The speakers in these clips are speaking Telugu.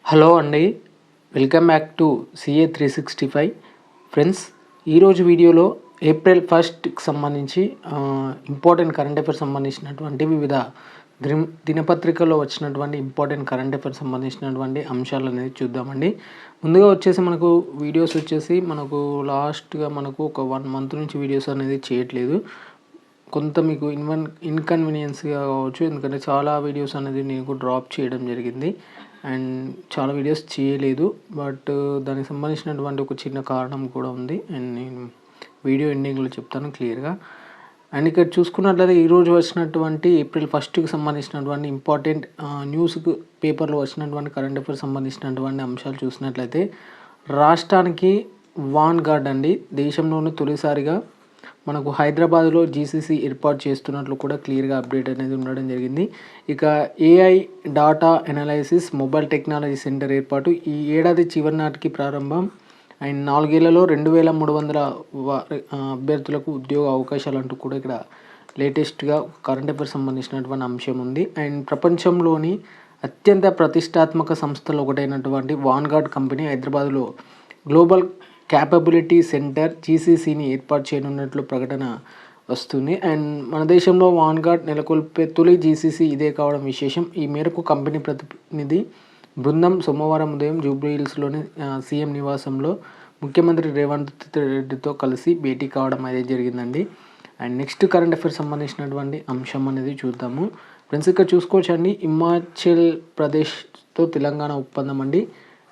హలో అండి, welcome back to CA 365. Friends, ఈరోజు వీడియోలో ఏప్రిల్ 1కి సంబంధించి ఇంపార్టెంట్ కరెంట్ అఫైర్స్ సంబంధించినటువంటి వివిధ దినపత్రికల్లో వచ్చినటువంటి ఇంపార్టెంట్ కరెంట్ అఫైర్స్ సంబంధించినటువంటి అంశాలు అనేది చూద్దామండి. ముందుగా వచ్చేసి మనకు వీడియోస్ వచ్చేసి లాస్ట్గా ఒక 1 మంత్ నుంచి వీడియోస్ అనేది చేయట్లేదు. కొంత మీకు ఇన్కన్వీనియన్స్గా కావచ్చు, ఎందుకంటే చాలా వీడియోస్ అనేది నేను డ్రాప్ చేయడం జరిగింది అండ్ చాలా వీడియోస్ చేయలేదు. బట్ దానికి సంబంధించినటువంటి ఒక చిన్న కారణం కూడా ఉంది అండ్ నేను వీడియో ఎండింగ్లో చెప్తాను క్లియర్గా. అండ్ ఇక్కడ చూసుకున్నట్లయితే ఈరోజు వచ్చినటువంటి ఏప్రిల్ 1కి సంబంధించినటువంటి ఇంపార్టెంట్ న్యూస్కు పేపర్లో వచ్చినటువంటి కరెంట్ అఫైర్స్ సంబంధించినటువంటి అంశాలు చూసినట్లయితే, రాష్ట్రానికి వాన్ గార్డ్ అండి, దేశంలోనే తొలిసారిగా మనకు హైదరాబాద్లో జీసీసీ ఏర్పాటు చేస్తున్నట్లు కూడా క్లియర్గా అప్డేట్ అనేది ఉండడం జరిగింది. ఇక AI data analysis mobile technology centre ఏర్పాటు ఈ ఏడాది చివరి నాటికి ప్రారంభం అండ్ 4 ఏళ్లలో 2300 అభ్యర్థులకు ఉద్యోగ అవకాశాలు అంటూ కూడా ఇక్కడ లేటెస్ట్గా కరెంట్ అఫైర్స్ సంబంధించినటువంటి అంశం ఉంది. అండ్ ప్రపంచంలోని అత్యంత ప్రతిష్టాత్మక సంస్థలు ఒకటైనటువంటి వాన్గార్డ్ కంపెనీ హైదరాబాద్లో గ్లోబల్ క్యాపబిలిటీ సెంటర్ జీసీసీని ఏర్పాటు చేయనున్నట్లు ప్రకటన వస్తుంది. అండ్ మన దేశంలో వాన్గార్డ్ నెలకొల్పే తొలి జీసీసీ ఇదే కావడం విశేషం. ఈ మేరకు కంపెనీ ప్రతినిధి బృందం సోమవారం ఉదయం జూబ్లీహిల్స్లోని సీఎం నివాసంలో ముఖ్యమంత్రి రేవంత్ రెడ్డితో కలిసి భేటీ కావడం అనేది జరిగిందండి. అండ్ నెక్స్ట్ కరెంట్ అఫైర్స్ సంబంధించినటువంటి అంశం అనేది చూద్దాము. ఫ్రెండ్స్, ఇక్కడ చూసుకోవచ్చండి, హిమాచల్ ప్రదేశ్తో తెలంగాణ ఒప్పందం అండి.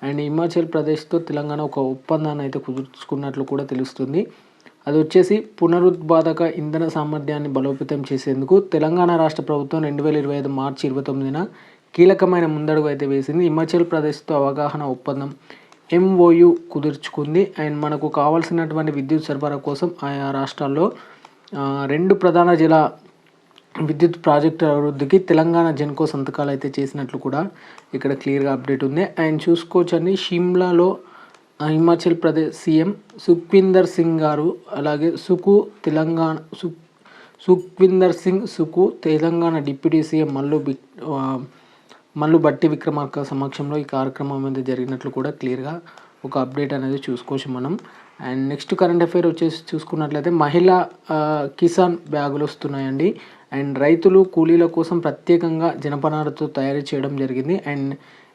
అండ్ హిమాచల్ ప్రదేశ్తో తెలంగాణ ఒక ఒప్పందాన్ని అయితే కుదుర్చుకున్నట్లు కూడా తెలుస్తుంది. అది వచ్చేసి పునరుత్పాదక ఇంధన సామర్థ్యాన్ని బలోపేతం చేసేందుకు తెలంగాణ రాష్ట్ర ప్రభుత్వం 2025 మార్చి 29న కీలకమైన ముందడుగు అయితే వేసింది. హిమాచల్ ప్రదేశ్తో అవగాహన ఒప్పందం MOU కుదుర్చుకుంది. అండ్ మనకు కావాల్సినటువంటి విద్యుత్ సరఫరా కోసం ఆయా రాష్ట్రాల్లో 2 ప్రధాన జల విద్యుత్ ప్రాజెక్టు అభివృద్ధికి తెలంగాణ జెన్కో సంతకాలు అయితే చేసినట్లు కూడా ఇక్కడ క్లియర్గా అప్డేట్ ఉంది. అండ్ చూసుకోవచ్చండి, షిమ్లాలో హిమాచల్ ప్రదేశ్ సీఎం సుఖ్వీందర్ సింగ్ గారు, అలాగే సుఖ్వీందర్ సింగ్ సుకు, తెలంగాణ డిప్యూటీ సీఎం మల్లు భట్టి విక్రమార్క సమక్షంలో ఈ కార్యక్రమం అనేది జరిగినట్లు కూడా క్లియర్గా ఒక అప్డేట్ అనేది చూసుకోవచ్చు మనం. అండ్ నెక్స్ట్ కరెంట్ అఫైర్ వచ్చేసి చూసుకున్నట్లయితే, మహిళా కిసాన్ బ్యాగులు వస్తున్నాయండి. అండ్ రైతులు కూలీల కోసం ప్రత్యేకంగా జనపనారతో తయారు చేయడం జరిగింది. అండ్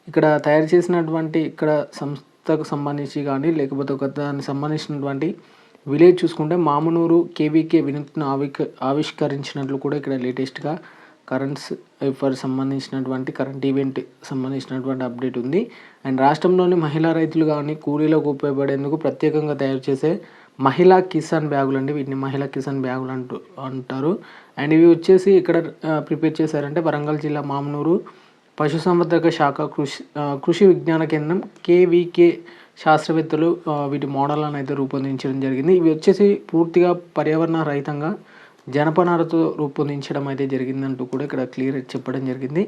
ఇక్కడ తయారు చేసినటువంటి ఇక్కడ సంస్థకు సంబంధించి కానీ లేకపోతే దానికి సంబంధించినటువంటి విలేజ్ చూసుకుంటే మామునూరు కేవీకే వినూత్న ఆవిష్కరించినట్లు కూడా ఇక్కడ లేటెస్ట్గా కరెంట్ అఫైర్స్ సంబంధించినటువంటి కరెంట్ ఈవెంట్ సంబంధించినటువంటి అప్డేట్ ఉంది. అండ్ రాష్ట్రంలోని మహిళా రైతులు కానీ కూలీలకు ఉపయోగపడేందుకు ప్రత్యేకంగా తయారు చేసే మహిళా కిసాన్ బ్యాగులు అండి, వీటిని మహిళా కిసాన్ బ్యాగులు అంటారు. అండ్ ఇవి వచ్చేసి ఇక్కడ ప్రిపేర్ చేశారంటే వరంగల్ జిల్లా మామునూరు పశుసంవర్ధక శాఖ కృషి విజ్ఞాన కేంద్రం KVK శాస్త్రవేత్తలు వీటి మోడళ్లను అయితే రూపొందించడం జరిగింది. ఇవి వచ్చేసి పూర్తిగా పర్యావరణ రహితంగా జనపనారతో రూపొందించడం అయితే జరిగిందంటూ కూడా ఇక్కడ క్లియర్ చెప్పడం జరిగింది.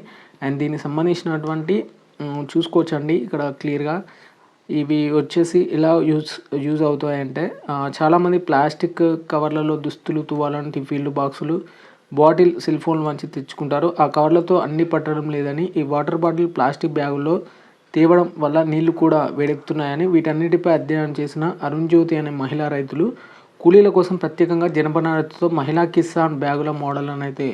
అండ్ దీనికి సంబంధించినటువంటి చూసుకోవచ్చండి, ఇక్కడ క్లియర్గా ఇవి వచ్చేసి ఎలా యూజ్ అవుతాయంటే, చాలామంది ప్లాస్టిక్ కవర్లలో దుస్తులు, తువాలను, టిఫిన్లు, బాక్సులు, బాటిల్, సెల్ ఫోన్ వంచి తెచ్చుకుంటారు. ఆ కవర్లతో అన్ని పట్టడం లేదని ఈ వాటర్ బాటిల్ ప్లాస్టిక్ బ్యాగుల్లో తేవడం వల్ల నీళ్లు కూడా వేడెక్కుతున్నాయని వీటన్నిటిపై అధ్యయనం చేసిన అరుణ్ జ్యోతి అనే మహిళా రైతులు కూలీల కోసం ప్రత్యేకంగా జనపనారతో మహిళా కిసాన్ బ్యాగుల మోడళ్లను అయితే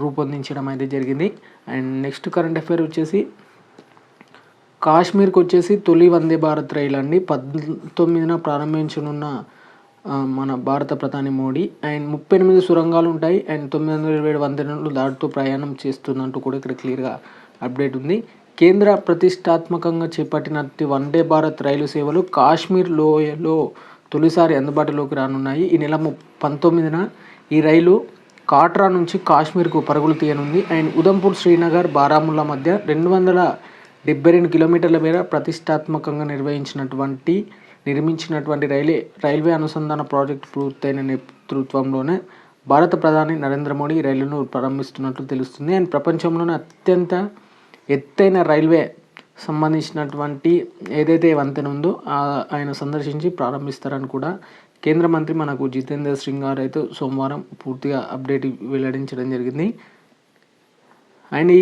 రూపొందించడం అయితే జరిగింది. అండ్ నెక్స్ట్ కరెంట్ అఫైర్ వచ్చేసి, కాశ్మీర్కి వచ్చేసి తొలి వందే భారత్ రైలు అండి 19న ప్రారంభించనున్న మన భారత ప్రధాని మోడీ. అండ్ 38 సొరంగాలు ఉంటాయి అండ్ 927 వంతెనలు దాటుతూ ప్రయాణం చేస్తున్నట్టు కూడా ఇక్కడ క్లియర్గా అప్డేట్ ఉంది. కేంద్ర ప్రతిష్టాత్మకంగా చేపట్టినట్టు వందే భారత్ రైలు సేవలు కాశ్మీర్ లోయలో తొలిసారి అందుబాటులోకి రానున్నాయి. ఈ నెల 19న ఈ రైలు కాట్రా నుంచి కాశ్మీర్కు పరుగులు తీయనుంది. అండ్ ఉదంపూర్, శ్రీనగర్, బారాముల్లా మధ్య 272 కిలోమీటర్ల మేర ప్రతిష్టాత్మకంగా నిర్మించినటువంటి రైల్వే అనుసంధాన ప్రాజెక్టు పూర్తయిన నేతృత్వంలోనే భారత ప్రధాని నరేంద్ర మోడీ ఈ రైలును ప్రారంభిస్తున్నట్లు తెలుస్తుంది. అండ్ ప్రపంచంలోనే అత్యంత ఎత్తైన రైల్వే సంబంధించినటువంటి ఏదైతే వంతెన ఉందో ఆయన సందర్శించి ప్రారంభిస్తారని కూడా కేంద్ర మంత్రి మనకు జితేంద్ర సింగ్ గారు అయితే సోమవారం పూర్తిగా అప్డేట్ వెల్లడించడం జరిగింది. అండ్ ఈ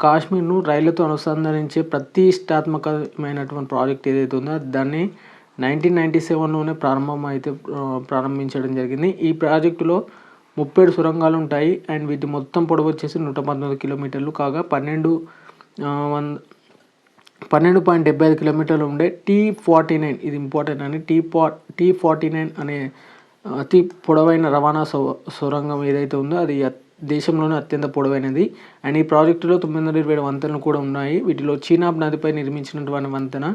కాశ్మీర్ను రైళ్లతో అనుసంధానించే ప్రతిష్టాత్మకమైనటువంటి ప్రాజెక్ట్ ఏదైతే ఉందో దాన్ని 1997లోనే ప్రారంభించడం జరిగింది. ఈ ప్రాజెక్టులో 37 సొరంగాలు ఉంటాయి. అండ్ వీటి మొత్తం పొడవు వచ్చేసి 119 కిలోమీటర్లు కాగా 12.75 కిలోమీటర్లు ఉండే T49 ఇది ఇంపార్టెంట్ అని T49 అనే అతి పొడవైన రవాణా సొరంగం ఏదైతే ఉందో అది దేశంలోనే అత్యంత పొడవైనది. అండ్ ఈ ప్రాజెక్టులో 927 వంతెనలు కూడా ఉన్నాయి. వీటిలో చీనాబ్ నదిపై నిర్మించినటువంటి వంతెన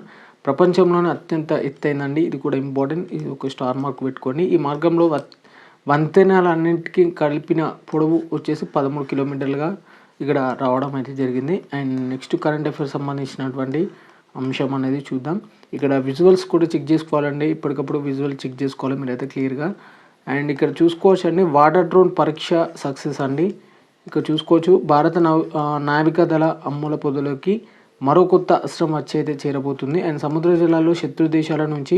ప్రపంచంలోనే అత్యంత ఎత్తైందండి. ఇది కూడా ఇంపార్టెంట్, ఇది ఒక స్టార్ మార్క్ పెట్టుకోండి. ఈ మార్గంలో వంతెనలన్నింటికి కలిపిన పొడవు వచ్చేసి 13 కిలోమీటర్లుగా ఇక్కడ రావడం అయితే జరిగింది. అండ్ నెక్స్ట్ కరెంట్ అఫైర్స్ సంబంధించినటువంటి అంశం అనేది చూద్దాం. ఇక్కడ విజువల్స్ కూడా చెక్ చేసుకోవాలండి, ఇప్పటికప్పుడు విజువల్ చెక్ చేసుకోవాలి మీరైతే క్లియర్గా. అండ్ ఇక్కడ చూసుకోవచ్చు అండి, వాటర్ డ్రోన్ పరీక్ష సక్సెస్ అండి. ఇక్కడ చూసుకోవచ్చు భారత నావికాదళ అమ్ముల పొదలోకి మరో కొత్త అస్త్రం వచ్చి చేరబోతుంది. అండ్ సముద్ర జలాల్లో శత్రు దేశాల నుంచి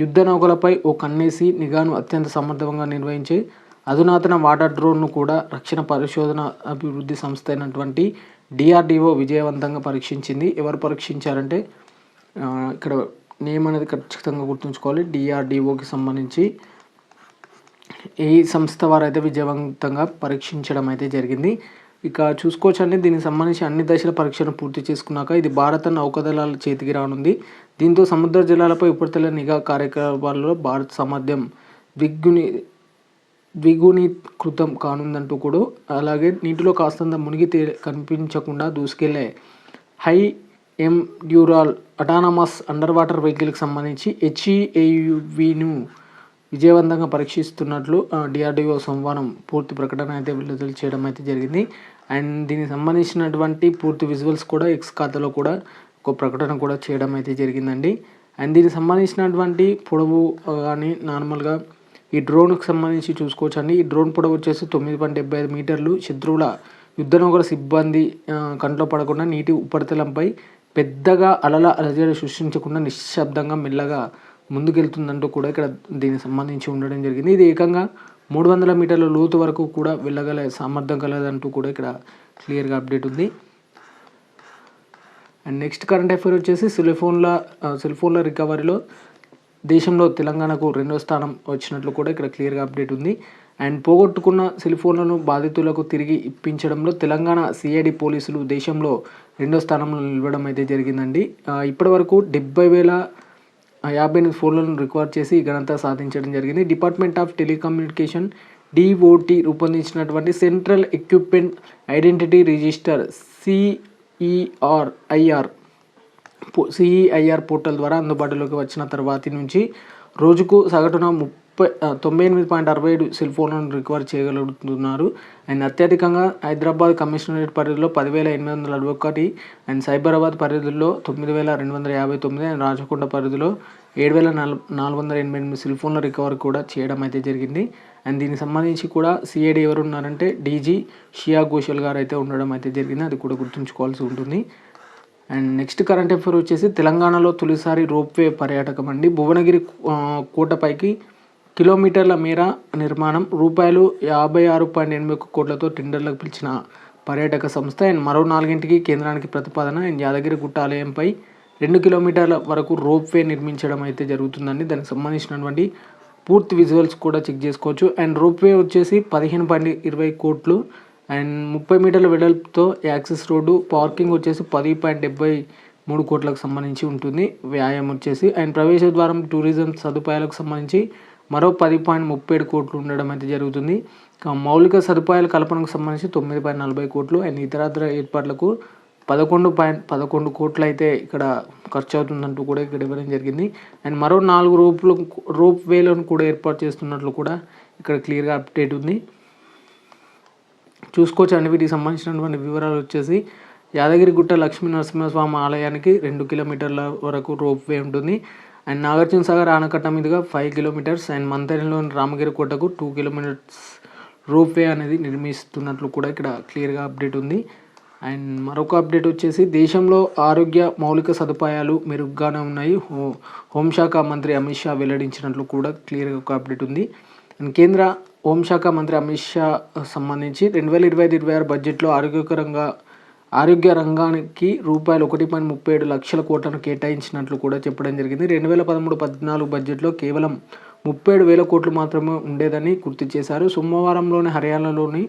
యుద్ధ నౌకలపై ఓ కన్నేసి నిఘాను అత్యంత సమర్థవంతంగా నిర్వహించే అధునాతన వాటర్ డ్రోన్ను కూడా రక్షణ పరిశోధన అభివృద్ధి సంస్థ అయినటువంటి DRDO విజయవంతంగా పరీక్షించింది. ఎవరు పరీక్షించారంటే ఇక్కడ నేమ్ అనేది ఖచ్చితంగా గుర్తుంచుకోవాలి. DRDOకి సంబంధించి ఈ సంస్థ వారు అయితే విజయవంతంగా పరీక్షించడం అయితే జరిగింది. ఇక చూసుకోవచ్చండి, దీనికి సంబంధించి అన్ని దశల పరీక్షను పూర్తి చేసుకున్నాక ఇది భారత నౌకాదళాల చేతికి రానుంది. దీంతో సముద్ర జలాలపై ఉపరితల నిఘా కార్యకలాపాలలో భారత సామర్థ్యం ద్విగుణీకృతం కానుందంటూ కూడా, అలాగే నీటిలో కాస్తంత మునిగి కనిపించకుండా దూసుకెళ్లే హై ఎండ్యూరల్ అటానమస్ అండర్ వాటర్ వెహికల్కి సంబంధించి HEAUVను విజయవంతంగా పరీక్షిస్తున్నట్లు DRDO సోమవారం పూర్తి ప్రకటన అయితే విడుదల చేయడం అయితే జరిగింది. అండ్ దీనికి సంబంధించినటువంటి పూర్తి విజువల్స్ కూడా X ఖాతాలో కూడా ఒక ప్రకటన కూడా చేయడం అయితే జరిగిందండి. అండ్ దీనికి సంబంధించినటువంటి పొడవు కానీ నార్మల్గా ఈ డ్రోన్కి సంబంధించి చూసుకోవచ్చు అండి. ఈ డ్రోన్ పొడవు వచ్చేసి 9.75 మీటర్లు. శత్రువుల యుద్ధ నౌకల సిబ్బంది కంట్లో పడకుండా నీటి ఉపరితలంపై పెద్దగా అలజడి సృష్టించకుండా నిశ్శబ్దంగా మెల్లగా ముందుకెళ్తుందంటూ కూడా ఇక్కడ దీనికి సంబంధించి ఉండడం జరిగింది. ఇది ఏకంగా 300 మీటర్ల లోతు వరకు కూడా వెళ్ళగల సామర్థ్యం కలదంటూ కూడా ఇక్కడ క్లియర్గా అప్డేట్ ఉంది. అండ్ నెక్స్ట్ కరెంట్ అఫైర్ వచ్చేసి సెల్ ఫోన్ల రికవరీలో దేశంలో తెలంగాణకు 2వ స్థానం వచ్చినట్లు కూడా ఇక్కడ క్లియర్గా అప్డేట్ ఉంది. అండ్ పోగొట్టుకున్న సెల్ ఫోన్లను బాధితులకు తిరిగి ఇప్పించడంలో తెలంగాణ CID పోలీసులు దేశంలో 2వ స్థానంలో నిలవడం అయితే జరిగిందండి. ఇప్పటి వరకు 70,058 ఫోన్లను రికవర్ చేసి ఈ ఘనత సాధించడం జరిగింది. డిపార్ట్మెంట్ ఆఫ్ టెలికమ్యూనికేషన్ DOT రూపొందించినటువంటి central equipment identity register CEIR portal ద్వారా అందుబాటులోకి వచ్చిన తర్వాతి నుంచి రోజుకు సగటున 98.67 సెల్ ఫోన్లను రికవర్ చేయగలుగుతున్నారు. అండ్ అత్యధికంగా హైదరాబాద్ కమిషనరేట్ పరిధిలో 10,841 అండ్ సైబరాబాద్ పరిధిలో 9,259 అండ్ రాచకొండ పరిధిలో 7,488 సెల్ ఫోన్ల రికవర్ కూడా చేయడం అయితే జరిగింది. అండ్ దీనికి సంబంధించి కూడా CID ఎవరు ఉన్నారంటే DG శ్రేయా ఘోషల్ గారు అయితే ఉండడం అయితే జరిగింది, అది కూడా గుర్తుంచుకోవాల్సి ఉంటుంది. అండ్ నెక్స్ట్ కరెంట్ అఫైర్ వచ్చేసి తెలంగాణలో తొలిసారి రోప్వే పర్యాటకం అండి. భువనగిరి కోటపైకి కిలోమీటర్ల మేర నిర్మాణం ₹56.81 కోట్లతో టెండర్లకు పిలిచిన పర్యాటక సంస్థ. అండ్ మరో 4కి కేంద్రానికి ప్రతిపాదన. అండ్ యాదగిరిగుట్ట ఆలయంపై 2 కిలోమీటర్ల వరకు రోప్వే నిర్మించడం అయితే జరుగుతుందండి. దానికి సంబంధించినటువంటి పూర్తి విజువల్స్ కూడా చెక్ చేసుకోవచ్చు. అండ్ రోప్వే వచ్చేసి 15.20 కోట్లు అండ్ 30 మీటర్ల వెడల్పుతో యాక్సెస్ రోడ్డు, పార్కింగ్ వచ్చేసి 10.73 కోట్లకు సంబంధించి ఉంటుంది వ్యాయామం వచ్చేసి. అండ్ ప్రవేశ ద్వారం, టూరిజం సదుపాయాలకు సంబంధించి మరో 10.37 కోట్లు ఉండడం అయితే జరుగుతుంది. మౌలిక సదుపాయాల కల్పనకు సంబంధించి 9.40 కోట్లు అండ్ ఇతరత్ర ఏర్పాట్లకు 11.11 కోట్లు అయితే ఇక్కడ ఖర్చు అవుతుందంటూ కూడా ఇక్కడ ఇవ్వడం జరిగింది. అండ్ మరో 4 రోప్ వేలను కూడా ఏర్పాటు చేస్తున్నట్లు కూడా ఇక్కడ క్లియర్గా అప్డేట్ ఉంది, చూసుకోవచ్చు అండి. వీటికి సంబంధించినటువంటి వివరాలు వచ్చేసి యాదగిరిగుట్ట లక్ష్మీ నరసింహస్వామి ఆలయానికి 2 కిలోమీటర్ల వరకు రోప్ వే ఉంటుంది. అండ్ నాగార్జున సాగర్ ఆనకట్ట మీదుగా 5 కిలోమీటర్స్ అండ్ మంతెనలోని రామగిరి కోటకు 2 కిలోమీటర్స్ రోప్ వే అనేది నిర్మిస్తున్నట్లు కూడా ఇక్కడ క్లియర్గా అప్డేట్ ఉంది. అండ్ మరొక అప్డేట్ వచ్చేసి దేశంలో ఆరోగ్య మౌలిక సదుపాయాలు మెరుగ్గానే ఉన్నాయి, హోంశాఖ మంత్రి అమిత్ షా వెల్లడించినట్లు కూడా క్లియర్గా ఒక అప్డేట్ ఉంది. అండ్ కేంద్ర హోంశాఖ మంత్రి అమిత్ షా సంబంధించి 2025-26 బడ్జెట్లో ఆరోగ్య రంగానికి రూపాయలు 1.37 లక్షల కోట్లను కేటాయించినట్లు కూడా చెప్పడం జరిగింది. 2013-14 బడ్జెట్లో కేవలం 37,000 కోట్లు మాత్రమే ఉండేదని గుర్తు చేశారు. సోమవారంలోని హర్యానాలోని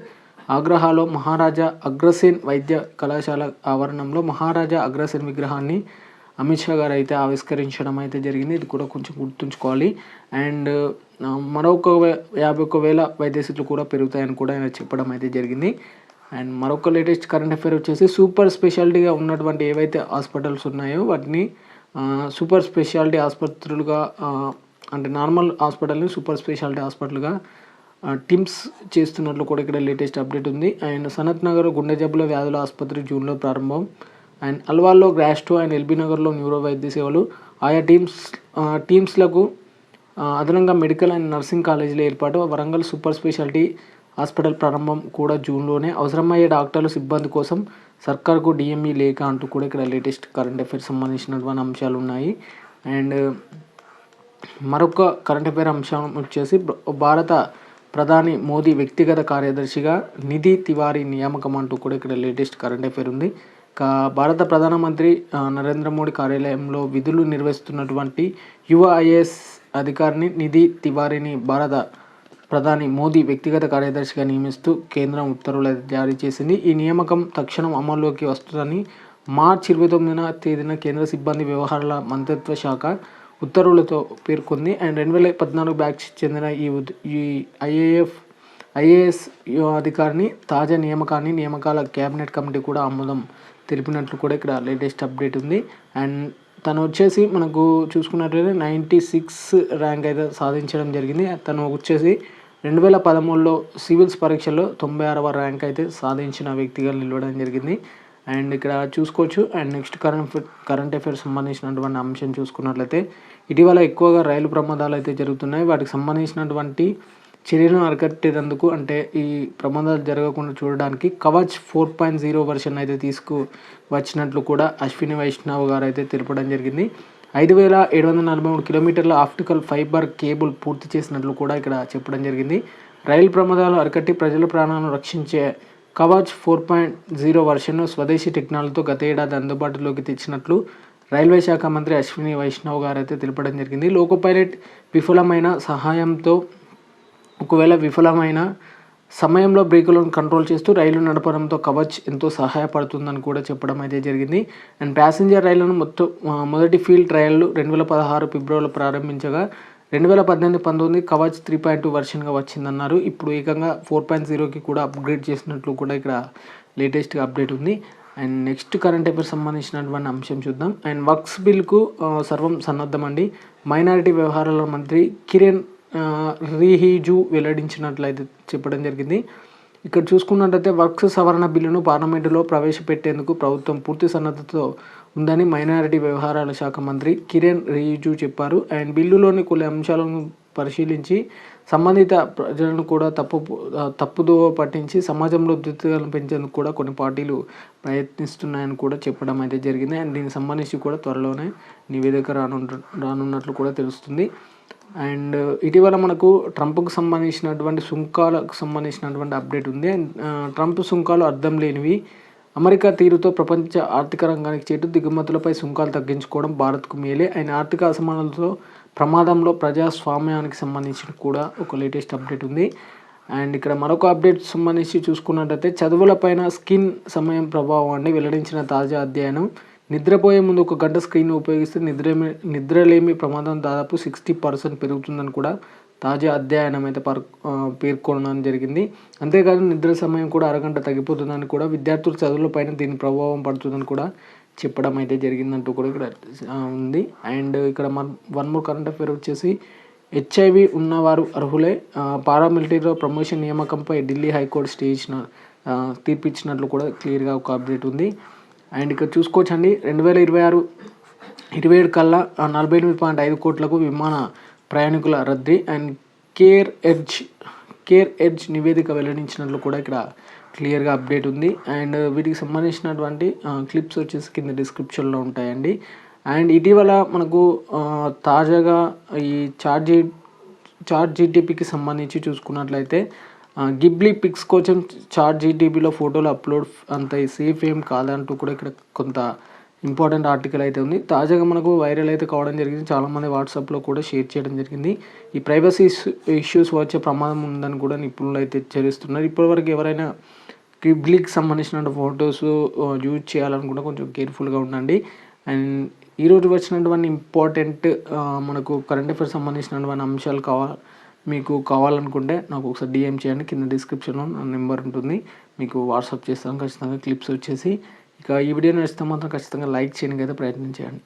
ఆగ్రాలో మహారాజా అగ్రసేన్ వైద్య కళాశాల ఆవరణంలో మహారాజా అగ్రసేన్ విగ్రహాన్ని అమిత్ షా గారు అయితే ఆవిష్కరించడం అయితే జరిగింది. ఇది కూడా కొంచెం గుర్తుంచుకోవాలి. అండ్ మరొక 51,000 వైద్య సీట్లు కూడా పెరుగుతాయని కూడా ఆయన చెప్పడం అయితే జరిగింది. అండ్ మరొక లేటెస్ట్ కరెంట్ అఫైర్ వచ్చేసి సూపర్ స్పెషాలిటీగా ఉన్నటువంటి ఏవైతే హాస్పిటల్స్ ఉన్నాయో వాటిని సూపర్ స్పెషాలిటీ ఆసుపత్రులుగా అంటే నార్మల్ హాస్పిటల్ని సూపర్ స్పెషాలిటీ హాస్పిటల్గా టిమ్స్ చేస్తున్నట్లు కూడా ఇక్కడ లేటెస్ట్ అప్డేట్ ఉంది. అండ్ సనత్ నగర్ గుండె జబ్బుల వ్యాధుల ఆసుపత్రి జూన్లో ప్రారంభం. అండ్ అల్వాల్లో గ్రాస్ట్రో అండ్ ఎల్బీ నగర్లో న్యూరో వైద్య సేవలు. ఆయా టీమ్స్లకు అదనంగా మెడికల్ అండ్ నర్సింగ్ కాలేజీల ఏర్పాటు. వరంగల్ సూపర్ స్పెషాలిటీ హాస్పిటల్ ప్రారంభం కూడా జూన్లోనే. అవసరమయ్యే డాక్టర్లు సిబ్బంది కోసం సర్కార్కు డిఎంఈ లేఖ అంటూ కూడా ఇక్కడ లేటెస్ట్ కరెంట్ అఫైర్స్ సంబంధించినటువంటి అంశాలు ఉన్నాయి. అండ్ మరొక కరెంట్ అఫైర్ అంశం వచ్చేసి భారత ప్రధాని మోదీ వ్యక్తిగత కార్యదర్శిగా నిధి తివారీ నియామకం అంటూ కూడా ఇక్కడ లేటెస్ట్ కరెంట్ అఫైర్ ఉంది. భారత ప్రధానమంత్రి నరేంద్ర మోడీ కార్యాలయంలో విధులు నిర్వహిస్తున్నటువంటి యువ ఐఏఎస్ అధికారిని నిధి తివారీని భారత ప్రధాని మోదీ వ్యక్తిగత కార్యదర్శిగా నియమిస్తూ కేంద్రం ఉత్తర్వులు జారీ చేసింది. ఈ నియామకం తక్షణం అమల్లోకి వస్తుందని మార్చి 29వ తేదీన కేంద్ర సిబ్బంది వ్యవహారాల మంత్రిత్వ శాఖ ఉత్తర్వులతో పేర్కొంది. అండ్ 2014 బ్యాచ్కి చెందిన ఈ ఐఏఎస్ అధికారిని తాజా నియామకాల కేబినెట్ కమిటీ కూడా ఆమోదం తెలిపినట్లు కూడా ఇక్కడ లేటెస్ట్ అప్డేట్ ఉంది. అండ్ తను వచ్చేసి మనకు చూసుకున్నట్లయితే 96 ర్యాంక్ అయితే సాధించడం జరిగింది. తను వచ్చేసి 2013లో సివిల్స్ పరీక్షల్లో 96వ ర్యాంక్ అయితే సాధించిన వ్యక్తిగా నిలవడం జరిగింది. అండ్ ఇక్కడ చూసుకోవచ్చు. అండ్ నెక్స్ట్ కరెంట్ అఫైర్స్ సంబంధించినటువంటి అంశం చూసుకున్నట్లయితే ఇటీవల ఎక్కువగా రైలు ప్రమాదాలు అయితే జరుగుతున్నాయి. వాటికి సంబంధించినటువంటి చర్యలను అరికట్టేందుకు అంటే ఈ ప్రమాదాలు జరగకుండా చూడడానికి కవచ్ 4.0 వర్షన్ అయితే తీసుకువచ్చినట్లు కూడా అశ్విని వైష్ణవ్ గారు అయితే తెలపడం జరిగింది. 5,743 కిలోమీటర్ల ఆప్టికల్ ఫైబర్ కేబుల్ పూర్తి చేసినట్లు కూడా ఇక్కడ చెప్పడం జరిగింది. రైలు ప్రమాదాలు అరికట్టి ప్రజల ప్రాణాలను రక్షించే కవచ్ 4.0 వర్షన్ను స్వదేశీ టెక్నాలజీతో గత ఏడాది అందుబాటులోకి తెచ్చినట్లు రైల్వే శాఖ మంత్రి అశ్విని వైష్ణవ్ గారు అయితే తెలపడం జరిగింది. లోకో పైలట్ విఫలమైన సమయంలో బ్రేకులను కంట్రోల్ చేస్తూ రైలు నడపడంతో కవచ్ ఎంతో సహాయపడుతుందని కూడా చెప్పడం అయితే జరిగింది. అండ్ ప్యాసింజర్ రైళ్లను మొదటి ఫీల్డ్ ట్రయల్లు 2016 ఫిబ్రవరిలో ప్రారంభించగా 2018-19 కవచ్ 3.2 వర్షన్గా వచ్చిందన్నారు. ఇప్పుడు ఏకంగా 4.0కి కూడా అప్గ్రేడ్ చేసినట్లు కూడా ఇక్కడ లేటెస్ట్గా అప్డేట్ ఉంది. అండ్ నెక్స్ట్ కరెంట్ అఫైర్స్ సంబంధించినటువంటి అంశం చూద్దాం. అండ్ వక్స్ బిల్కు సర్వం సన్నద్ధమండి. మైనారిటీ వ్యవహారాల మంత్రి కిరణ్ రిజిజు వెల్లడించినట్లయితే చెప్పడం జరిగింది. ఇక్కడ చూసుకున్నట్లయితే వక్స్ సవరణ బిల్లును పార్లమెంటులో ప్రవేశపెట్టేందుకు ప్రభుత్వం పూర్తి సన్నద్ధతతో ఉందని మైనారిటీ వ్యవహారాల శాఖ మంత్రి కిరణ్ రిజిజు చెప్పారు. అండ్ బిల్లులోని కొన్ని అంశాలను పరిశీలించి సంబంధిత ప్రజలను కూడా తప్పుదోవ పట్టించి సమాజంలో ఉద్రిక్తతలను పెంచేందుకు కూడా కొన్ని పార్టీలు ప్రయత్నిస్తున్నాయని కూడా చెప్పడం అయితే జరిగింది. అండ్ దీనికి సంబంధించి కూడా త్వరలోనే నివేదిక రానున్నట్లు కూడా తెలుస్తుంది. అండ్ ఇటీవల మనకు ట్రంప్కు సంబంధించినటువంటి సుంకాలకు సంబంధించినటువంటి అప్డేట్ ఉంది. అండ్ ట్రంప్ సుంకాలు అర్థం లేనివి, అమెరికా తీరుతో ప్రపంచ ఆర్థిక రంగానికి చేటు, దిగుమతులపై సుంకాలు తగ్గించుకోవడం భారత్కు మేలే, ఆయన ఆర్థిక అసమానతలతో ప్రమాదంలో ప్రజాస్వామ్యానికి సంబంధించిన కూడా ఒక లేటెస్ట్ అప్డేట్ ఉంది. అండ్ ఇక్కడ మరొక అప్డేట్ సంబంధించి చూసుకున్నట్టయితే చదువులపైన స్క్రీన్ సమయం ప్రభావం అండి వెల్లడించిన తాజా అధ్యయనం. నిద్రపోయే ముందు 1 గంట స్క్రీన్ ఉపయోగిస్తే నిద్రలేమి ప్రమాదం దాదాపు 60% పెరుగుతుందని కూడా తాజా అధ్యయనం అయితే పేర్కొనడం జరిగింది. అంతేకాదు నిద్ర సమయం కూడా అరగంట తగ్గిపోతుందని కూడా, విద్యార్థుల చదువులపైన దీని ప్రభావం పడుతుందని కూడా చెప్పడం అయితే జరిగిందంటూ కూడా ఇక్కడ ఉంది. అండ్ ఇక్కడ వన్ మోర్ కరెంట్ అఫైర్ వచ్చేసి HIV ఉన్నవారు అర్హులే, పారామిలిటరీలో ప్రమోషన్ నియామకంపై ఢిల్లీ హైకోర్టు తీర్పిచ్చినట్లు కూడా క్లియర్గా ఒక అప్డేట్ ఉంది. అండ్ ఇక్కడ చూసుకోవచ్చండి 2026-27 కల్లా 48.5 కోట్లకు విమాన ప్రయాణికుల రద్దీ. అండ్ కేర్ ఎడ్జ్ నివేదిక వెల్లడించినట్లు కూడా ఇక్కడ క్లియర్గా అప్డేట్ ఉంది. అండ్ వీటికి సంబంధించినటువంటి క్లిప్స్ వచ్చేసి కింద డిస్క్రిప్షన్లో ఉంటాయండి. అండ్ ఇటీవల మనకు తాజాగా ఈ చాట్ జీటీపీకి సంబంధించి చూసుకున్నట్లయితే గిబ్లీ పిక్స్ కోసం చాట్ జీటీపీలో ఫోటోలు అప్లోడ్ అంత సేఫ్ ఏం కాదంటూ కూడా ఇక్కడ కొంత ఇంపార్టెంట్ ఆర్టికల్ అయితే ఉంది. తాజాగా మనకు వైరల్ అయితే కావడం జరిగింది. చాలామంది వాట్సాప్లో కూడా షేర్ చేయడం జరిగింది. ఈ ప్రైవసీ ఇష్యూస్ వచ్చే ప్రమాదం ఉందని కూడా నిపుణులు అయితే హెచ్చరిస్తున్నారు. ఇప్పటివరకు ఎవరైనా గిబ్లీకి సంబంధించిన ఫొటోస్ యూజ్ చేయాలనుకుంటే కొంచెం కేర్ఫుల్గా ఉండండి. అండ్ ఈరోజు వచ్చినటువంటి ఇంపార్టెంట్ మనకు కరెంట్ అఫైర్స్ సంబంధించినటువంటి అంశాలు మీకు కావాలనుకుంటే నాకు ఒకసారి డిఎం చేయండి. కింద డిస్క్రిప్షన్లో నా నెంబర్ ఉంటుంది, మీకు వాట్సాప్ చేస్తాను ఖచ్చితంగా క్లిప్స్ వచ్చేసి. ఇక ఈ వీడియో నచ్చితే మాత్రం ఖచ్చితంగా లైక్ చేయడానికి అయితే ప్రయత్నం చేయండి.